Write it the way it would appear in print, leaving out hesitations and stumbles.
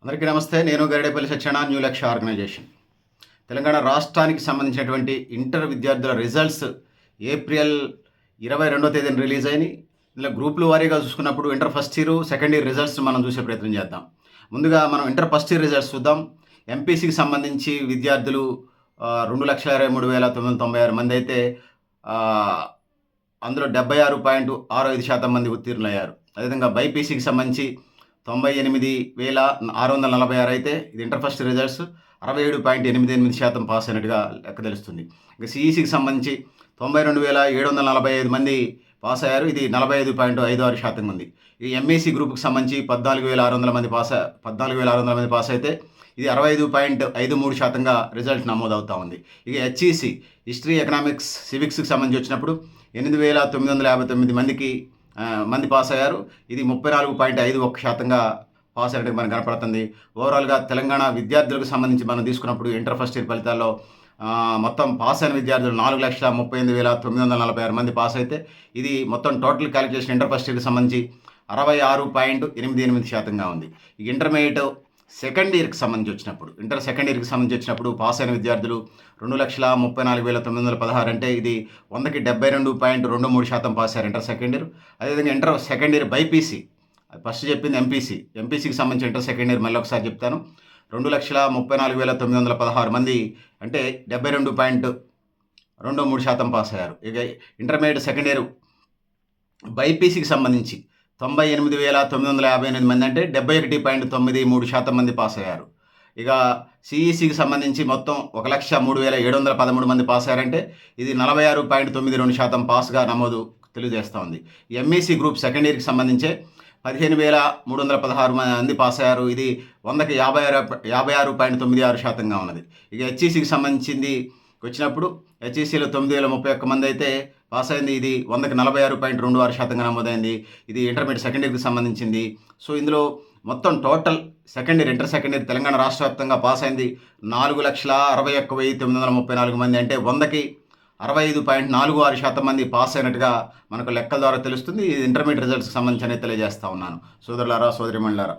అందరికీ నమస్తే. నేను గరిడేపల్లి సత్యనారాయణ, న్యూ లక్ష్య ఆర్గనైజేషన్. తెలంగాణ రాష్ట్రానికి సంబంధించినటువంటి ఇంటర్ విద్యార్థుల రిజల్ట్స్ ఏప్రిల్ 22వ తేదీన రిలీజ్ అయినాయి. ఇలా గ్రూపుల వారీగా చూసుకున్నప్పుడు inter first year, second year results మనం చూసే ప్రయత్నం చేద్దాం. ముందుగా మనం ఇంటర్ ఫస్ట్ ఇయర్ రిజల్ట్స్ చూద్దాం. ఎంపీసీకి సంబంధించి విద్యార్థులు 2,23,996 మంది అయితే అందులో 76.65% మంది ఉత్తీర్ణులయ్యారు. అదేవిధంగా బైపీసీకి సంబంధించి 98,646 అయితే ఇది ఇంటర్ ఫస్ట్ రిజల్ట్స్ 67.88% పాస్ అయినట్టుగా లెక్క తెలుస్తుంది. ఇక సిఈసికి సంబంధించి 92,745 మంది పాస్ అయ్యారు. ఇది 45.56% ఉంది. ఈ ఎంఈసీ గ్రూప్కి సంబంధించి 14,600 మంది పాస్ అయితే ఇది 65.53%గా రిజల్ట్ నమోదవుతూ ఉంది. ఇక హెచ్ఈసి హిస్టరీ, ఎకనామిక్స్, సివిక్స్కి సంబంధించి వచ్చినప్పుడు 8,959 మంది పాస్ అయ్యారు. ఇది 34.51%గా పాస్ అయినట్టు మనకు కనపడుతుంది. ఓవరాల్గా తెలంగాణ విద్యార్థులకు సంబంధించి మనం తీసుకున్నప్పుడు ఇంటర్ ఫస్ట్ ఇయర్ ఫలితాల్లో మొత్తం పాస్ అయిన విద్యార్థులు 4,38,946 మంది పాస్ అయితే ఇది మొత్తం టోటల్ క్యాలిక్యులేషన్ ఇంటర్ ఫస్ట్ ఇయర్కి సంబంధించి 66.88%గా ఉంది. ఈ ఇంటర్మీడియట్ సెకండ్ ఇయర్కి సంబంధించి వచ్చినప్పుడు పాస్ అయిన విద్యార్థులు 2,34,916 అంటే ఇది 100కి 72.23% పాస్ అయ్యారు ఇంటర్ సెకండ్ ఇయర్. అదేవిధంగా inter second year BiPC, first చెప్పింది ఎంపీసీకి సంబంధించి ఇంటర్ సెకండ్ ఇయర్ మళ్ళీ ఒకసారి చెప్తాను. 2,34,916 మంది అంటే 72.23% పాస్ అయ్యారు. ఇక ఇంటర్మీడియట్ సెకండ్ ఇయర్ బైపీసీకి సంబంధించి 98,958 మంది అంటే 71.93% మంది పాస్ అయ్యారు. ఇక సిఈసికి సంబంధించి మొత్తం 1,03,713 మంది పాస్ అయ్యారంటే ఇది 46.92% పాస్గా నమోదు తెలియజేస్తూ ఉంది. ఎంఈసీ గ్రూప్ సెకండ్ ఇయర్కి సంబంధించే 15,316 మంది పాస్ అయ్యారు. ఇది 100కి 56.96%గా ఉన్నది. ఇక హెచ్ఈసికి సంబంధించింది వచ్చినప్పుడు హెచ్ఈసీలో 9,031 మంది అయితే పాస్ అయింది. ఇది 100కి 46.26%గా నమోదైంది. ఇది ఇంటర్మీడియట్ సెకండ్ ఇయర్కి సంబంధించింది. సో ఇందులో మొత్తం total inter second year Telangana రాష్ట్ర వ్యాప్తంగా పాస్ అయింది 4,61,934 మంది అంటే 100కి 65.46% మంది పాస్ అయినట్టుగా మనకు లెక్కల ద్వారా తెలుస్తుంది. ఇది ఇంటర్మీడియట్ రిజల్ట్స్కి సంబంధించి తెలియజేస్తా ఉన్నాను. సోదరులారా, సోదరిమణులారా.